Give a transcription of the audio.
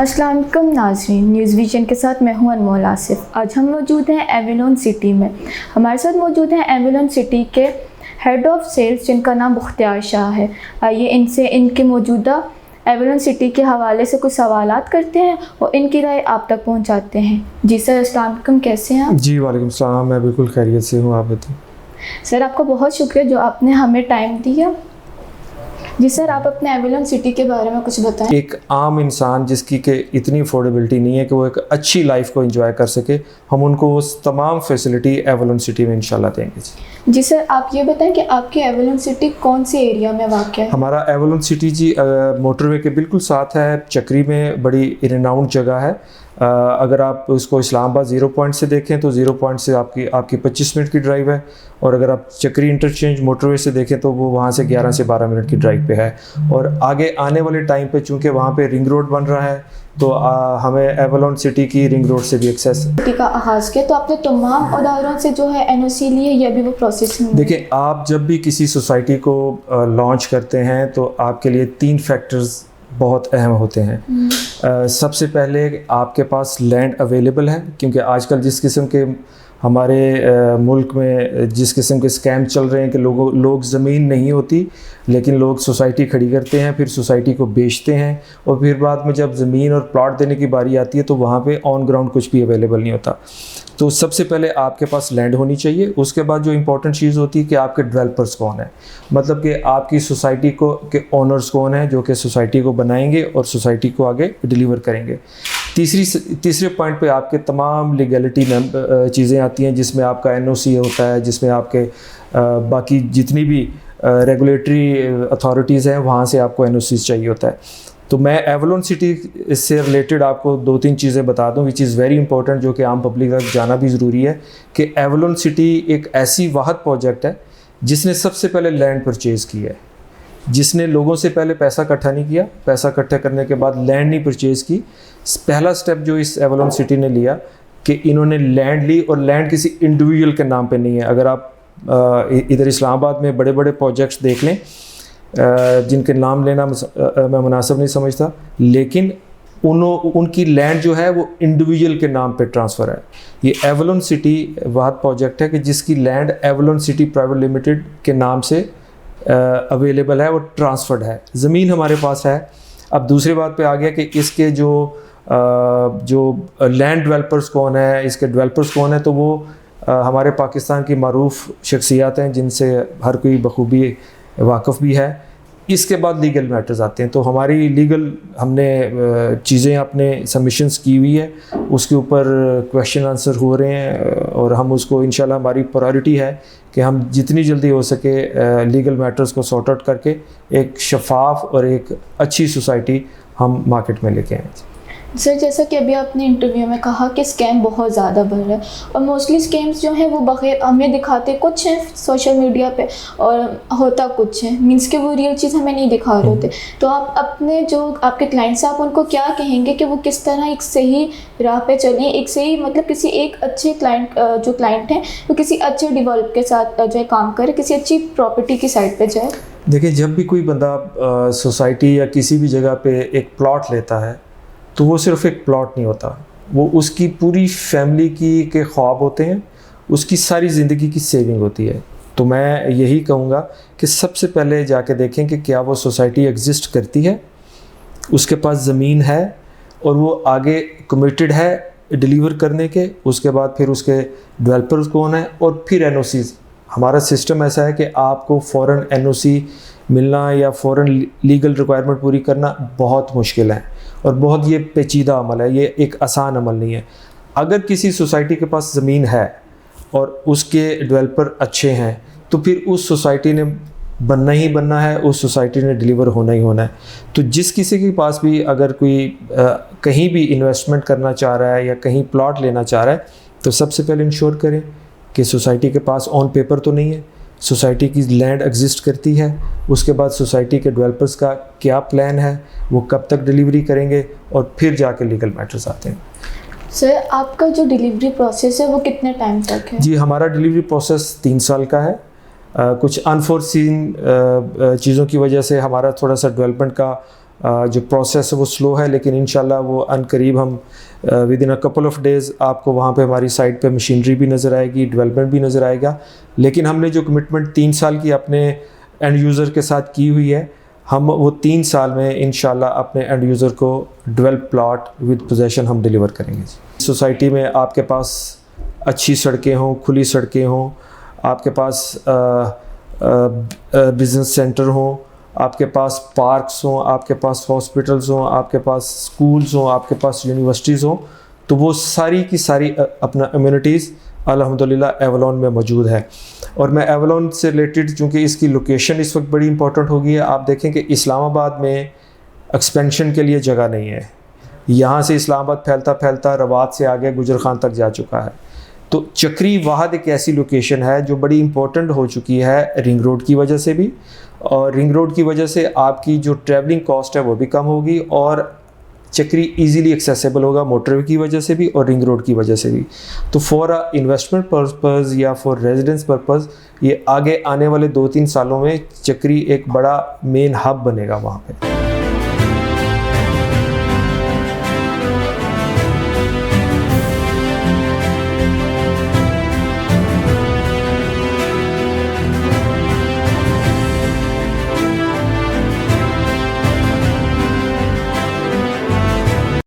अस्सलाम वालेकुम नाज़रीन, न्यूज़ विजन के साथ मैं हूं अनमोल आसिफ। आज हम मौजूद हैं एविलोन सिटी में। हमारे साथ मौजूद हैं एविलोन सिटी के हेड ऑफ सेल्स जिनका नाम मुख्तियार शाह है। आइए इनसे इनके मौजूदा एविलोन सिटी के हवाले से कुछ सवालात करते हैं और इनकी राय आप तक पहुंचाते हैं। जी सर, अस्सलाम वालेकुम, कैसे हैं आप? जी वालेकुम सलाम, मैं बिल्कुल खैरियत से हूँ, आप बताएं। सर, आपका बहुत शुक्रिया जो आपने हमें टाइम दिया। जी सर, आप अपने एविलोन सिटी के बारे में कुछ बताएं। एक आम इंसान जिसकी के इतनी अफोर्डेबिलिटी नहीं है कि वो एक अच्छी लाइफ को एंजॉय कर सके, हम उनको वो तमाम फैसिलिटी एविलोन सिटी में इंशाल्लाह देंगे। जी सर, आप ये बताएं कि आपकी एविलोन सिटी कौन से एरिया में वाक़या है? हमारा एविलोन सिटी जी मोटरवे के बिल्कुल साथ है, चक्री में बड़ी रिनाउंड जगह है। अगर आप उसको इस्लामाबाद 0 पॉइंट से देखें तो 0 पॉइंट से आपकी 25 मिनट की ड्राइव है, और अगर आप चक्री इंटरचेंज मोटरवे से देखें तो वो वहाँ से 11 से 12 मिनट की ड्राइव पे है। और आगे आने वाले टाइम पे चूँकि वहाँ पे रिंग रोड बन रहा है तो हमें एविलोन सिटी की रिंग रोड से भी एक्सेस। सिटी का आगाज़ किया तो आपने तमाम अदारों से जो है एनओसी लिए या भी वो प्रोसेसिंग में? देखिए, आप जब भी किसी सोसाइटी को लॉन्च करते हैं तो आपके लिए 3 फैक्टर्स बहुत अहम होते हैं। सबसे पहले आपके पास लैंड अवेलेबल है, क्योंकि आजकल जिस किस्म के हमारे मुल्क में जिस किस्म के स्कैम चल रहे हैं कि लोग ज़मीन नहीं होती लेकिन लोग सोसाइटी खड़ी करते हैं, फिर सोसाइटी को बेचते हैं, और फिर बाद में जब ज़मीन और प्लॉट देने की बारी आती है तो वहाँ पे ऑन ग्राउंड कुछ भी अवेलेबल नहीं होता। तो सबसे पहले आपके पास लैंड होनी चाहिए। उसके बाद जो इम्पोर्टेंट चीज़ होती है कि आपके डेवलपर्स कौन है, मतलब कि आपकी सोसाइटी को के ओनर्स कौन है जो कि सोसाइटी को बनाएंगे और सोसाइटी को आगे डिलीवर करेंगे। तीसरे पॉइंट पे आपके तमाम लीगलिटी चीज़ें आती हैं, जिसमें आपका एनओसी होता है, जिसमें आपके बाकी जितनी भी रेगुलेटरी अथॉरिटीज़ हैं वहाँ से आपको एनओसी चाहिए होता है। तो मैं एविलोन सिटी से रिलेटेड आपको 2-3 चीज़ें बता दूं विच इज़ वेरी इंपॉर्टेंट, जो कि आम पब्लिक तक जाना भी ज़रूरी है, कि एविलोन सिटी एक ऐसी वाहद प्रोजेक्ट है जिसने सबसे पहले लैंड परचेज़ की है, जिसने लोगों से पहले पैसा इकट्ठा नहीं किया, पैसा इकट्ठा करने के बाद लैंड नहीं परचेज़ की। पहला स्टेप जो इस एविलोन सिटी ने लिया कि इन्होंने लैंड ली, और लैंड किसी इंडिविजुअल के नाम पर नहीं है। अगर आप इधर इस्लामाबाद में बड़े बड़े प्रोजेक्ट्स देख लें जिनके नाम लेना मैं मुनासिब नहीं समझता, लेकिन उनकी लैंड जो है वो इंडिविजुअल के नाम पे ट्रांसफ़र है। ये एविलोन सिटी वाहद प्रोजेक्ट है कि जिसकी लैंड एविलोन सिटी प्राइवेट लिमिटेड के नाम से अवेलेबल है, वो ट्रांसफ़र्ड है, ज़मीन हमारे पास है। अब दूसरी बात पे आ गया कि इसके जो लैंड डेवलपर्स कौन है, इसके डेवलपर्स कौन है, तो वो हमारे पाकिस्तान की मारूफ शख्सियात हैं जिनसे हर कोई बखूबी वाक़फ़ भी है। इसके बाद लीगल मैटर्स आते हैं, तो हमारी लीगल हमने चीज़ें अपने सबमिशंस की हुई है, उसके ऊपर क्वेश्चन आंसर हो रहे हैं, और हम उसको इंशाल्लाह हमारी प्रायोरिटी है कि हम जितनी जल्दी हो सके लीगल मैटर्स को सॉर्ट आउट करके एक शफाफ और एक अच्छी सोसाइटी हम मार्केट में लेके आएँ। सर, जैसा कि अभी आपने इंटरव्यू में कहा कि स्कैम बहुत ज़्यादा बढ़ रहा है, और मोस्टली स्कैम्स जो हैं वो बग़ैर हमें दिखाते कुछ हैं सोशल मीडिया पे और होता कुछ है, मींस कि वो रियल चीज़ हमें नहीं दिखा रहे होते। तो आप अपने जो आपके क्लाइंट्स हैं आप उनको क्या कहेंगे कि वो किस तरह एक सही राह पे चलें, एक सही मतलब किसी एक अच्छे जो क्लाइंट हैं वो किसी अच्छे डेवलपर के साथ जो है काम करे, किसी अच्छी प्रॉपर्टी की साइड पर जाए? देखिए, जब भी कोई बंदा सोसाइटी या किसी भी जगह पर एक प्लॉट लेता है तो वो सिर्फ एक प्लॉट नहीं होता, वो उसकी पूरी फैमिली के ख्वाब होते हैं, उसकी सारी ज़िंदगी की सेविंग होती है। तो मैं यही कहूँगा कि सबसे पहले जाके देखें कि क्या वो सोसाइटी एग्जिस्ट करती है, उसके पास ज़मीन है और वो आगे कमिटेड है डिलीवर करने के। उसके बाद फिर उसके डेवलपर्स कौन है, और फिर एनओसीज़। हमारा सिस्टम ऐसा है कि आपको फ़ौरन एनओसी मिलना या फ़ौरन लीगल रिक्वायरमेंट पूरी करना बहुत मुश्किल है, और बहुत ये पेचीदा अमल है, ये एक आसान अमल नहीं है। अगर किसी सोसाइटी के पास ज़मीन है और उसके डेवलपर अच्छे हैं तो फिर उस सोसाइटी ने बनना ही बनना है, उस सोसाइटी ने डिलीवर होना ही होना है। तो जिस किसी के पास भी अगर कोई कहीं भी इन्वेस्टमेंट करना चाह रहा है या कहीं प्लॉट लेना चाह रहा है, तो सबसे पहले इंश्योर करें कि सोसाइटी के पास ऑन पेपर तो नहीं है, सोसाइटी की लैंड एग्जिस्ट करती है। उसके बाद सोसाइटी के डेवलपर्स का क्या प्लान है, वो कब तक डिलीवरी करेंगे, और फिर जाके लीगल मैटर्स आते हैं। सर, आपका जो डिलीवरी प्रोसेस है वो कितने टाइम तक है? जी, हमारा डिलीवरी प्रोसेस 3 साल का है। कुछ अनफोर्सीन चीज़ों की वजह से हमारा थोड़ा सा डेवलपमेंट का जो प्रोसेस है वो स्लो है, लेकिन इंशाल्लाह वो अनकरीब हम with in a couple of days आपको वहाँ पे हमारी साइट पे मशीनरी भी नज़र आएगी, डेवलपमेंट भी नज़र आएगा। लेकिन हमने जो कमिटमेंट 3 साल की अपने एंड यूज़र के साथ की हुई है, हम वो 3 साल में इंशाल्लाह अपने एंड यूज़र को डेवलप प्लॉट विद पोजेसन हम डिलीवर करेंगे। सोसाइटी में आपके पास अच्छी सड़कें हों, खुली सड़कें हों, आपके पास बिज़नेस सेंटर हों, आपके पास पार्क्स हों, आपके पास हॉस्पिटल्स हों, आपके पास स्कूल्स हों, आपके पास यूनिवर्सिटीज़ हों, तो वो सारी की सारी अपना अम्यूनिटीज़ अल्हम्दुलिल्लाह एवलॉन में मौजूद है। और मैं एवलॉन से रिलेटेड, चूँकि इसकी लोकेशन इस वक्त बड़ी इंपॉर्टेंट हो गई है, आप देखें कि इस्लामाबाद में एक्सपेंशन के लिए जगह नहीं है। यहाँ से इस्लामाबाद फैलता फैलता रवात से आगे गुजर खान तक जा चुका है। तो चक्री वाहद एक ऐसी लोकेशन है जो बड़ी इंपॉर्टेंट हो चुकी है रिंग रोड की वजह से भी, और रिंग रोड की वजह से आपकी जो ट्रैवलिंग कॉस्ट है वो भी कम होगी, और चक्री इजीली एक्सेसिबल होगा मोटरवे की वजह से भी और रिंग रोड की वजह से भी। तो फॉर अ इन्वेस्टमेंट पर्पज़ या फॉर रेजिडेंस पर्पज़ ये आगे आने वाले 2-3 सालों में चक्री एक बड़ा मेन हब बनेगा वहाँ पे।